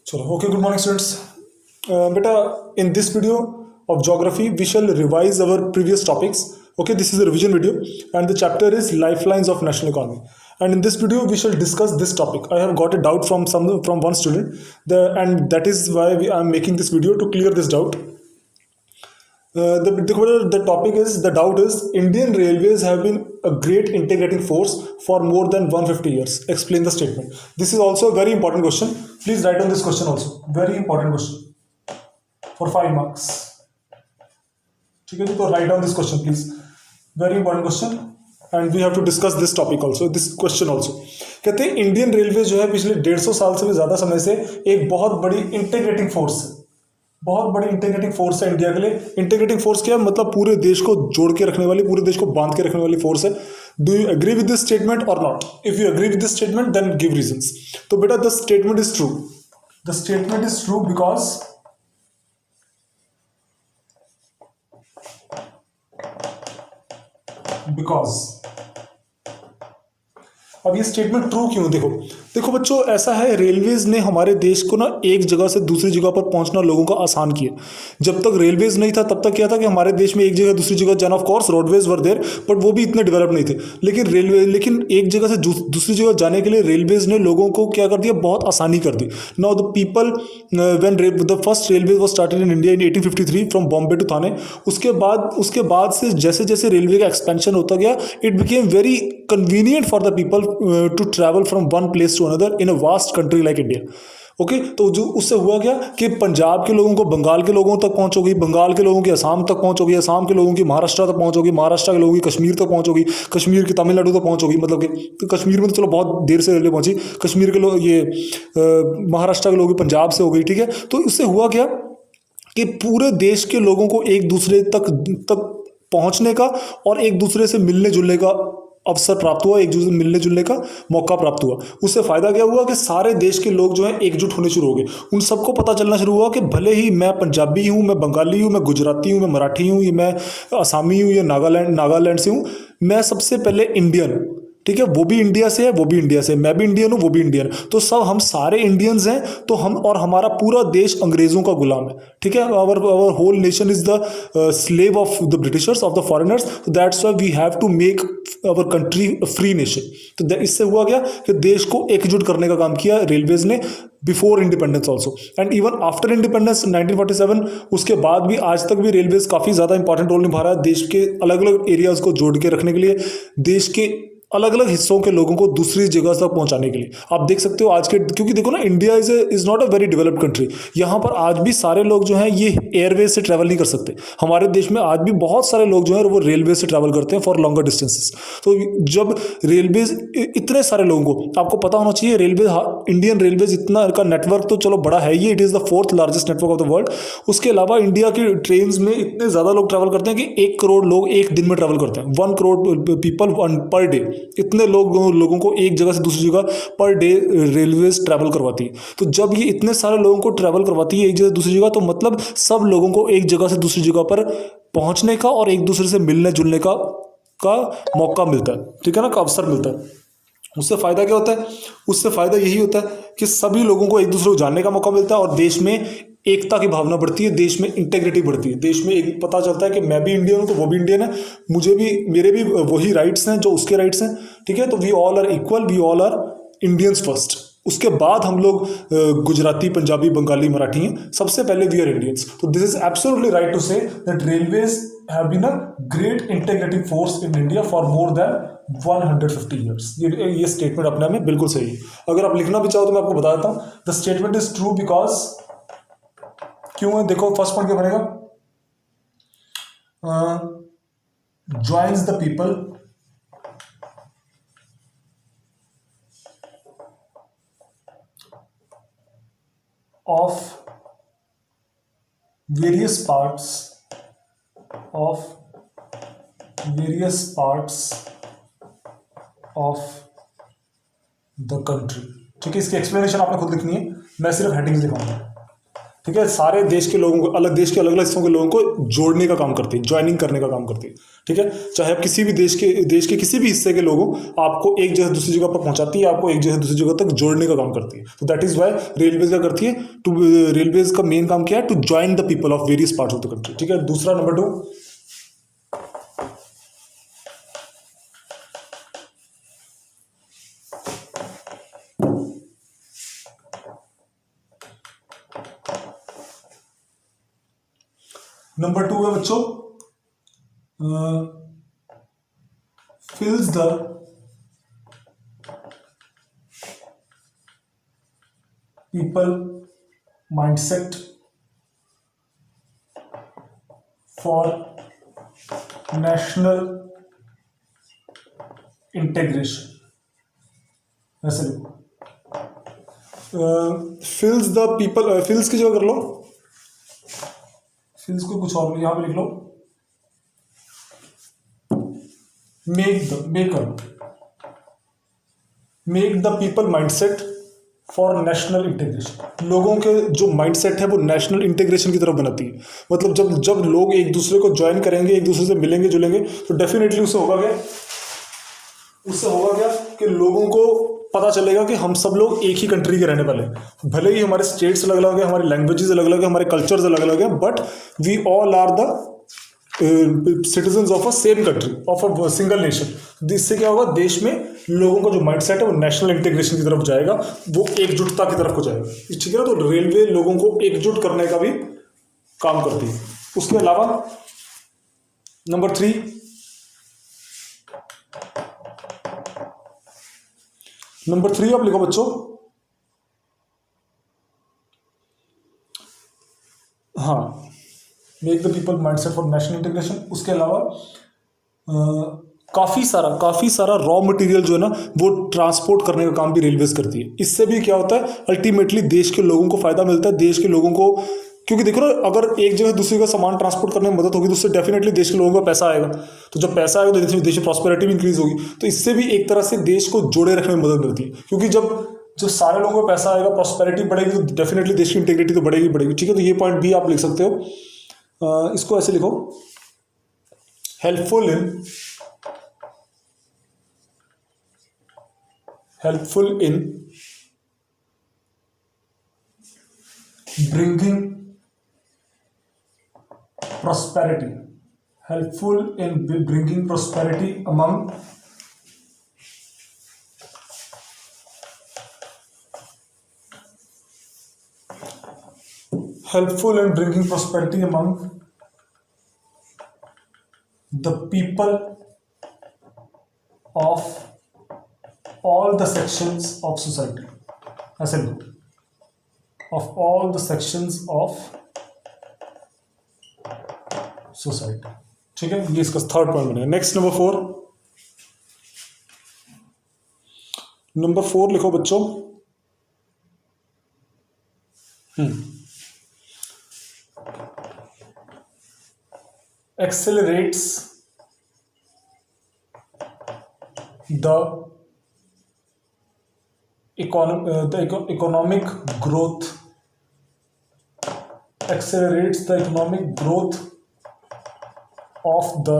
चलो, okay, good morning students. Beta, in this video of geography we shall revise our previous topics. Okay, this is a revision video and the chapter is lifelines of national economy, and in this video we shall discuss this topic. I have got a doubt from one student, and that is why I am making this video to clear this doubt. The topic is, the doubt is, Indian railways have been a great integrating force for more than 150 years. Explain the statement. This is also a very important question. Please write on this question also. Very important question for 5 marks. ठीक है जी, तो write down this question please. Very important question and we have to discuss this topic also, this question also. कहते हैं Indian railway जो है पिछले 150 साल से भी ज़्यादा समय से एक बहुत बड़ी इंटीग्रेटिंग फोर्स है. बहुत बड़ी इंटीग्रेटिंग फोर्स है इंडिया के लिए. इंटीग्रेटिंग फोर्स क्या है? मतलब पूरे देश को जोड़ के रखने वाली, पूरे देश को बांध के रखने वाली फोर्स है. Do you agree with this statement or not? If you agree with this statement then give reasons. तो बेटा the statement is true. The statement is true because अब ये स्टेटमेंट ट्रू क्यों? देखो देखो बच्चों, ऐसा है, रेलवेज ने हमारे देश को ना एक जगह से दूसरी जगह पर पहुंचना लोगों का आसान किया. जब तक रेलवेज नहीं था तब तक क्या था कि हमारे देश में एक जगह दूसरी जगह जाना, of course roadways were there, but वो भी इतने डेवलप नहीं थे. लेकिन एक जगह से दूसरी जगह जाने के लिए रेलवेज ने लोगों को क्या कर दिया? बहुत आसानी कर दी. Now the people when the first railway was started in India in 1853 from Bombay to Thane. उसके बाद से जैसे जैसे रेलवे का एक्सपेंशन होता गया, it became very convenient for the people to travel from one place to another in a vast country like India. Okay, तो जो उससे हुआ क्या कि पंजाब के लोगों को बंगाल के लोगों तक पहुंच होगी, बंगाल के लोगों की असम तक पहुंच होगी, असम के लोगों की महाराष्ट्र तक पहुंच होगी, महाराष्ट्र के लोगों की कश्मीर तक पहुंच होगी, कश्मीर की तमिलनाडु तक पहुंच होगी. मतलब कि तो कश्मीर में तो चलो बहुत देर से रेलवे पहुंची, कश्मीर के लोग ये महाराष्ट्र के लोग पंजाब से हो गई. ठीक है, तो इससे हुआ क्या कि पूरे देश के लोगों को एक दूसरे तक पहुंचने का और एक दूसरे से मिलने जुलने का अवसर प्राप्त हुआ, एक दूसरे से मिलने जुलने का मौका प्राप्त हुआ. उससे फायदा क्या हुआ कि सारे देश के लोग जो हैं एकजुट होने शुरू हो गए. उन सबको पता चलना शुरू हुआ कि भले ही मैं पंजाबी हूँ, मैं बंगाली हूँ, मैं गुजराती हूँ, मैं मराठी हूँ, मैं आसामी हूँ, या नागालैंड से हूँ, मैं सबसे पहले इंडियन हूँ. ठीक है, वो भी इंडिया से है, वो भी इंडिया से, मैं भी इंडियन हूँ, वो भी इंडियन. तो सब हम सारे इंडियंस हैं. तो हम और हमारा पूरा देश अंग्रेजों का गुलाम है. ठीक है, our whole nation is the slave of the Britishers, of the foreigners. That's why we have to make our country free nation. तो इससे हुआ क्या कि देश को एकजुट करने का काम किया रेलवेज ने, before independence also and even after independence 1947. उसके बाद भी आज तक भी रेलवेज काफ़ी ज़्यादा इंपॉर्टेंट रोल निभा रहा है देश के अलग अलग एरियाज़ को जोड़ के रखने के लिए, देश के अलग अलग हिस्सों के लोगों को दूसरी जगह तक पहुंचाने के लिए. आप देख सकते हो आज के, क्योंकि देखो ना, India is not a very developed country. यहाँ पर आज भी सारे लोग जो हैं ये एयरवेज से ट्रैवल नहीं कर सकते. हमारे देश में आज भी बहुत सारे लोग जो हैं वो रेलवे से ट्रैवल करते हैं फॉर लॉन्गर डिस्टेंसेस. तो जब रेलवेज इतने सारे लोगों को, आपको पता होना चाहिए, रेलवे, इंडियन रेलवेज इतना का नेटवर्क तो चलो बड़ा है ही, it is the 4th largest network of the world. उसके अलावा इंडिया की ट्रेन में इतने ज़्यादा लोग ट्रैवल करते हैं कि 1 करोड़ लोग एक दिन में ट्रैवल करते हैं. 1 करोड़ पीपल पर डे. इतने लोगों को एक जगह से दूसरी जगह पर डे रेलवेज ट्रैवल करवाती है. तो जब ये इतने सारे लोगों को ट्रैवल करवाती है एक जगह से दूसरी जगह, तो मतलब सब लोगों को एक जगह से दूसरी जगह पर पहुंचने का और एक दूसरे से मिलने जुलने का मौका मिलता है. ठीक है ना, का अवसर मिलता है. उससे फायदा क्या होता है? उससे फायदा यही होता है कि सभी लोगों को एक दूसरे को जानने का मौका मिलता है और देश में एकता की भावना बढ़ती है, देश में इंटेग्रिटी बढ़ती है, देश में एक पता चलता है कि मैं भी इंडियन हूँ तो वो भी इंडियन है, मेरे भी वही राइट्स हैं जो उसके राइट्स हैं. ठीक है, तो we all are equal, we all are Indians first. उसके बाद हम लोग गुजराती, पंजाबी, बंगाली, मराठी हैं. सबसे पहले वी आर इंडियंस. तो this is absolutely right to say that railways have been a great integrating force in India for more than 150 years. ये statement अपने में बिल्कुल सही है. अगर आप लिखना भी चाहो तो मैं आपको बता देता हूँ. The statement is true because, क्यों है? देखो फर्स्ट पॉइंट क्या बनेगा? Joins the people of various parts of the country. ठीक है, इसकी एक्सप्लेनेशन आपने खुद लिखनी है, मैं सिर्फ हेडिंग्स लिखाऊंगा. ठीक है, सारे देश के लोगों को, अलग देश के अलग अलग हिस्सों के लोगों को जोड़ने का काम करती है, ज्वाइनिंग करने का काम करती है। ठीक है, चाहे आप किसी भी देश के किसी भी हिस्से के लोगों, आपको एक जगह दूसरी जगह पर पहुंचाती है, आपको एक जगह दूसरी जगह तक जोड़ने का काम करती है। तो दैट इज वाई रेलवेज क्या करती है, टू रेलवेज का मेन काम क्या है, to join the people of various parts of the country. ठीक है, दूसरा नंबर 2, नंबर 2 है बच्चों, fills the people mindset for national integration। ऐसे फिल्स द पीपल, फिल्स की जगह कर लो, फिल्स को कुछ और यहां पे लिख लो, make the people mindset for national integration. लोगों के जो माइंडसेट है वो नेशनल इंटीग्रेशन की तरफ बनाती है। मतलब जब जब लोग एक दूसरे को ज्वाइन करेंगे, एक दूसरे से मिलेंगे जुलेंगे, तो डेफिनेटली उससे होगा क्या कि लोगों को पता चलेगा कि हम सब लोग एक ही कंट्री के रहने वाले हैं। भले ही हमारे स्टेट्स अलग अलग है, हमारी लैंग्वेजेस अलग अलग है, हमारे कल्चर्स अलग अलग है, but we all are the citizens of a same country, of a single nation. इससे क्या होगा, देश में लोगों का जो माइंडसेट है वो नेशनल इंटीग्रेशन की तरफ जाएगा, वो एकजुटता की तरफ को जाएगा। ठीक है ना, तो रेलवे लोगों को एकजुट करने का भी काम करती है। उसके अलावा नंबर 3, आप लिखो बच्चों, हाँ, make the people mindset for national integration. उसके अलावा काफ़ी सारा रॉ मटेरियल जो है ना वो ट्रांसपोर्ट करने का काम भी रेलवेज करती है। इससे भी क्या होता है, अल्टीमेटली देश के लोगों को फायदा मिलता है, देश के लोगों को, क्योंकि देखो ना, अगर एक जगह दूसरी का सामान ट्रांसपोर्ट करने में मदद होगी तो उससे डेफिनेटली देश के लोगों को पैसा आएगा। तो जब पैसा आएगा तो देश में प्रॉस्पेरिटी भी इंक्रीज होगी। तो इससे भी एक तरह से देश को जोड़े रखने में मदद मिलती है, क्योंकि जब सारे लोगों को पैसा आएगा, प्रॉस्पेरिटी बढ़ेगी, तो डेफिनेटली देश की इंटीग्रिटी तो बढ़ेगी। ठीक है, तो ये पॉइंट भी आप लिख सकते हो। इसको ऐसे लिखो, helpful in bringing prosperity, helpful in bringing prosperity among the people of all the sections of society। ऐसे लो, of all the sections of society। ठीक है, ये इसका थर्ड पॉइंट बनेगा। नेक्स्ट नंबर 4 लिखो बच्चों, accelerates the economic growth, accelerates the economic growth of the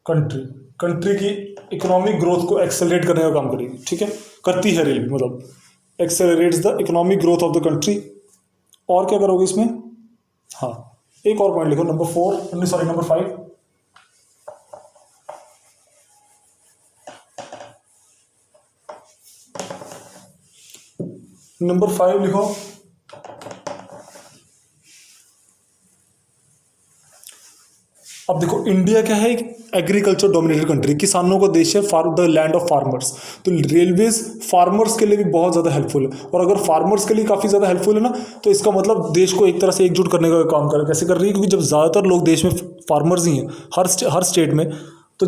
country की economic growth को एक्सेलरेट करने का काम करेगी। ठीक है, करती है रेलवे, मतलब accelerates the economic growth of the country. और क्या करोगे इसमें, हाँ, एक और पॉइंट लिखो, नंबर 5। नंबर 5 लिखो, अब देखो, इंडिया क्या है, एक एग्रीकल्चर डोमिनेटेड कंट्री, किसानों का देश है, द लैंड ऑफ फार्मर्स। तो रेलवेज फार्मर्स के लिए भी बहुत ज़्यादा हेल्पफुल है। और अगर फार्मर्स के लिए काफ़ी ज़्यादा हेल्पफुल है ना, तो इसका मतलब देश को एक तरह से एकजुट करने का काम कैसे कर रही है, क्योंकि जब ज़्यादातर लोग देश में फार्मर्स ही हैं, हर स्टेट में, तो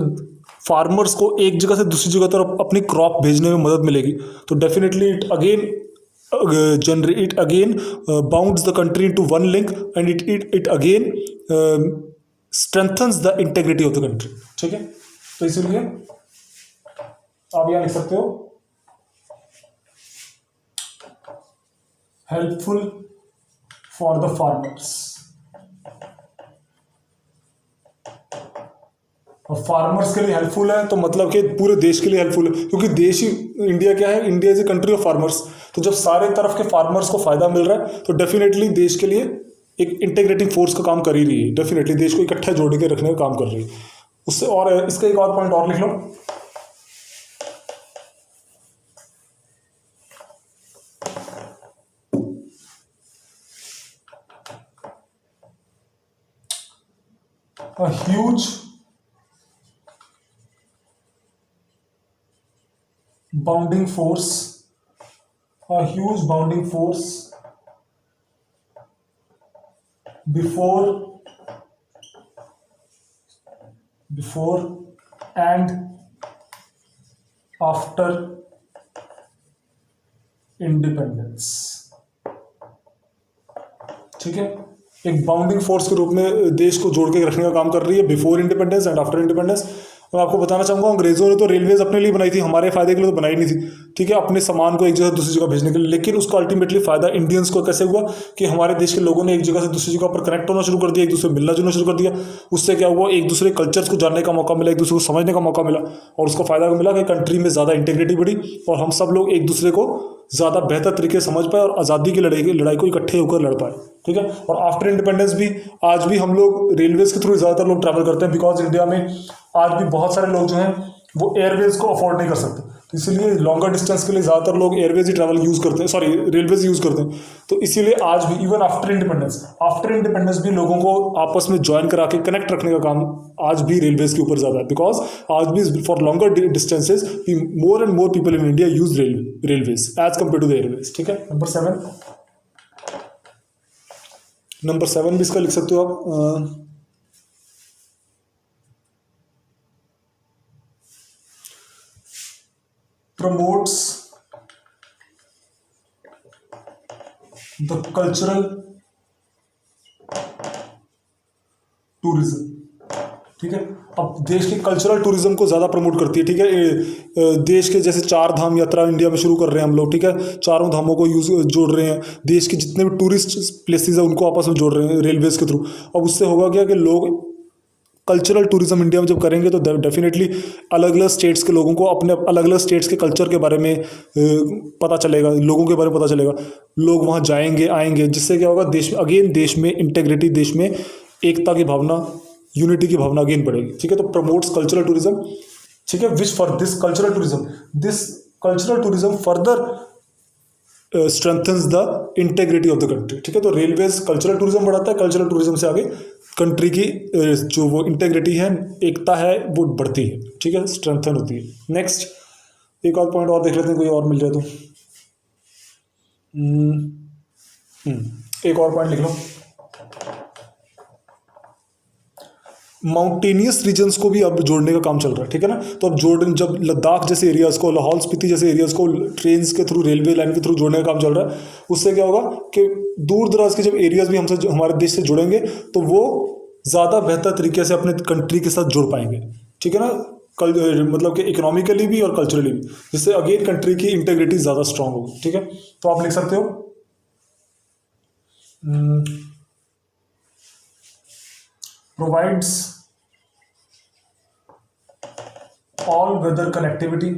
फार्मर्स को एक जगह से दूसरी जगह तरफ अपनी क्रॉप भेजने में मदद मिलेगी। तो definitely it again bounds the country into one link, and it again strengthens the integrity of the country। ठीक है, तो इसीलिए आप यहां लिख सकते हो, हेल्पफुल फॉर द फार्मर्स। और फार्मर्स के लिए हेल्पफुल है तो मतलब कि पूरे देश के लिए हेल्पफुल है, क्योंकि देश ही इंडिया क्या है, India is a country of farmers. तो जब सारे तरफ के फार्मर्स को फायदा मिल रहा है तो डेफिनेटली देश के लिए एक इंटीग्रेटिंग फोर्स का काम कर ही रही है, डेफिनेटली देश को इकट्ठा जोड़ के रखने का काम कर रही है। उससे और इसका एक और पॉइंट और लिख लो, a huge bounding force, a huge bounding force before and after independence। ठीक है, एक बाउंडिंग फोर्स के रूप में देश को जोड़ के रखने का काम कर रही है before independence and after independence. मैं आपको बताना चाहूंगा, अंग्रेजों ने तो रेलवेज अपने लिए बनाई थी, हमारे फायदे के लिए तो बनाई नहीं थी, ठीक है, अपने सामान को एक जगह से दूसरी जगह भेजने के लिए। लेकिन उसका अल्टीमेटली फायदा इंडियंस को कैसे हुआ कि हमारे देश के लोगों ने एक जगह से दूसरी जगह पर कनेक्ट होना शुरू कर दिया, एक दूसरे मिलना जुलना शुरू कर दिया। उससे क्या हुआ, एक दूसरे कल्चर्स को जानने का मौका मिला, एक दूसरे को समझने का मौका मिला, और उसका फायदा मिला कि कंट्री में ज़्यादा इंटीग्रिटी बढ़ी और हम सब लोग एक दूसरे को ज़्यादा बेहतर तरीके से समझ पाए और आज़ादी की लड़ाई को इकट्ठे होकर लड़ पाए। ठीक है, और आफ्टर इंडिपेंडेंस भी आज भी हम लोग रेलवेज के थ्रू ज़्यादातर लोग ट्रैवल करते हैं, बिकॉज इंडिया में आज भी बहुत सारे लोग जो हैं वो एयरवेज को अफोर्ड नहीं कर सकते, तो इसीलिए लॉन्गर डिस्टेंस के लिए ज़्यादातर लोग एयरवेज ही ट्रैवल यूज़ करते हैं, सॉरी रेलवेज यूज़ करते हैं। तो इसीलिए आज भी इवन आफ्टर इंडिपेंडेंस भी लोगों को आपस में ज्वाइन करा के कनेक्ट रखने का काम आज भी रेलवेज के ऊपर ज़्यादा है, बिकॉज आज भी for longer distances more and more people in India use railways as compare to the airways. ठीक है, नंबर 7 भी इसका लिख सकते हो आप। promotes the cultural tourism। ठीक है, अब देश के कल्चरल टूरिज्म को ज़्यादा प्रमोट करती है। ठीक है, देश के जैसे 4 धाम यात्रा इंडिया में शुरू कर रहे हैं हम लोग, ठीक है, चारों धामों को जोड़ रहे हैं, देश के जितने भी टूरिस्ट प्लेसेस हैं उनको आपस में जोड़ रहे हैं रेलवेज के थ्रू। अब उससे होगा क्या कि लोग कल्चरल टूरिज्म इंडिया में जब करेंगे तो डेफिनेटली अलग अलग स्टेट्स के लोगों को अपने अलग अलग स्टेट्स के कल्चर के बारे में पता चलेगा, लोगों के बारे में पता चलेगा, लोग वहाँ जाएंगे आएंगे, जिससे क्या होगा, देश में इंटेग्रिटी, देश में एकता की भावना, यूनिटी की भावना अगेन बढ़ेगी। ठीक है, तो प्रमोट्स कल्चरल टूरिज्म। ठीक है, which for this cultural tourism further strengthens the integrity of the country. ठीक है, तो रेलवेज कल्चरल टूरिज्म बढ़ाता है, कल्चरल टूरिज्म से आगे कंट्री की जो वो इंटेग्रिटी है, एकता है, वो बढ़ती है। ठीक है, स्ट्रेंथन होती है। नेक्स्ट एक और पॉइंट और देख लेते हैं, कोई और मिल जाए तो। एक और पॉइंट लिख लो, माउंटेनियस रीजन्स को भी अब जोड़ने का काम चल रहा है। ठीक है ना, तो अब जब लद्दाख जैसे एरियाज़ को, लाहौल स्पीति जैसे एरियाज़ को ट्रेन्स के थ्रू, रेलवे लाइन के थ्रू जोड़ने का काम चल रहा है। उससे क्या होगा कि दूर दराज के जब एरियाज़ भी हमसे हमारे देश से जुड़ेंगे तो वो ज़्यादा बेहतर तरीके से अपने कंट्री के साथ जुड़ पाएंगे। ठीक है ना, मतलब कि इकोनॉमिकली भी और कल्चरली भी, जिससे अगेन कंट्री की इंटेग्रिटी ज़्यादा स्ट्रांग होगी। ठीक है, तो आप लिख सकते हो provides all weather connectivity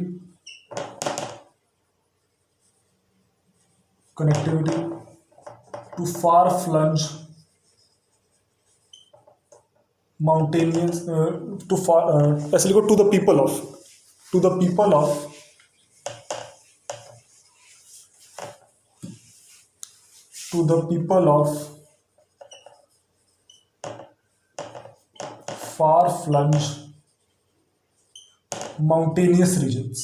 to far-flung mountainous ऐसे लिखो, to the people of far-flung mountainous regions.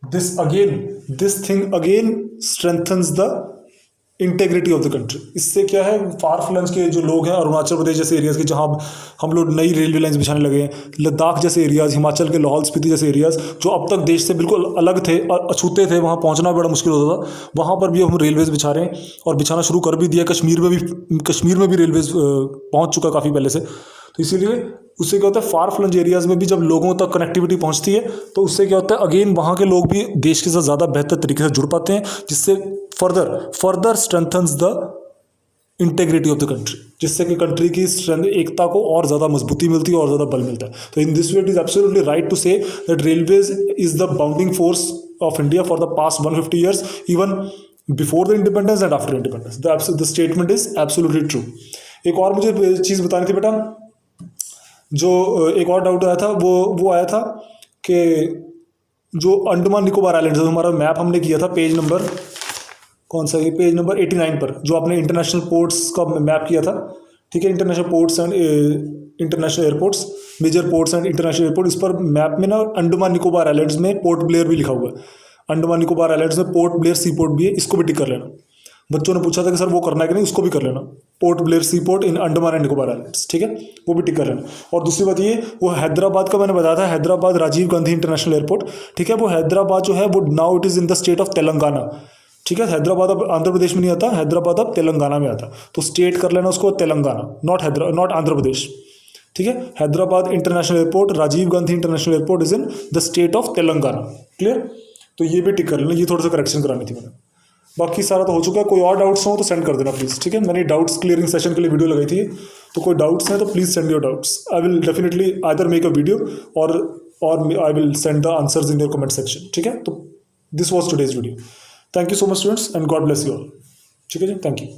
This thing again strengthens the integrity of the country. इससे क्या है, फार फ्लंग्स के जो लोग हैं, अरुणाचल प्रदेश जैसे एरियाज़ के जहाँ हम लोग नई रेलवे लाइन्स बिछाने लगे हैं, लद्दाख जैसे एरियाज़, हिमाचल के लाहौल स्पीति जैसे एरियाज़ जो अब तक देश से बिल्कुल अलग थे और अछूते थे, वहाँ पहुँचना बड़ा मुश्किल होता था, वहाँ पर भी हम रेलवेज़ बिछा रहे हैं और बिछाना शुरू कर भी दिया। कश्मीर में भी रेलवेज़ पहुँच चुका काफ़ी पहले से। तो इसीलिए उससे क्या होता है फार फ्लंज एरियाज़ में भी जब लोगों तक कनेक्टिविटी पहुंचती है तो उससे क्या होता है अगेन वहाँ के लोग भी देश के साथ ज़्यादा बेहतर तरीके से जुड़ पाते हैं, जिससे further strengthens the integrity of the country, जिससे कि कंट्री की स्ट्रेंथ एकता को और ज़्यादा मजबूती मिलती है और ज़्यादा बल मिलता है। तो in this way it is absolutely right to say that railways is the bounding force of India for the past 150 years, even before the independence and after independence. The statement is absolutely true. एक और मुझे चीज़ बतानी थी बेटा, जो एक और doubt आया था वो आया था कि जो अंडमान निकोबार आइलैंड, हमारा मैप हमने किया था पेज नंबर कौन सा, ये पेज नंबर 89 पर, जो आपने इंटरनेशनल पोर्ट्स का मैप किया था, ठीक है, international ports and international airports, major ports and international airport. इस पर मैप में ना अंडमान निकोबार आइलैंड्स में पोर्ट ब्लेयर भी लिखा हुआ है। अंडमान निकोबार आइलैंड्स में पोर्ट ब्लेयर सी पोर्ट भी है, इसको भी टिक कर लेना। बच्चों ने पूछा था कि सर वो करना है कि नहीं, उसको भी कर लेना, Port Blair sea port in Andaman and Nicobar islands, ठीक है, वो भी टिक कर लेना। और दूसरी बात ये, वो हैदराबाद का मैंने बताया था, हैदराबाद राजीव गांधी इंटरनेशनल एयरपोर्ट, ठीक है, वो हैदराबाद जो है वो now it is in the state of Telangana, ठीक है। हैदराबाद अब आंध्र प्रदेश में नहीं आता, हैदराबाद अब तेलंगाना में आता, तो स्टेट कर लेना उसको तेलंगाना, नॉट आंध्र प्रदेश, ठीक है। Hyderabad international airport, Rajiv Gandhi international airport is in the state of Telangana, clear. तो ये भी टिक कर लेना, ये थोड़ा सा करेक्शन करानी थी मैंने। बाकी सारा तो हो चुका है। कोई और डाउट्स हो तो सेंड कर देना प्लीज़, ठीक है। मैंने डाउट्स क्लियरिंग सेशन के लिए वीडियो लगाई थी, तो कोई डाउट्स हैं तो please send your doubts. I will definitely either make a video or I will send the answers in your comment section, ठीक है। तो this was today's video. Thank you so much students and God bless you all, ठीक है जी, thank you.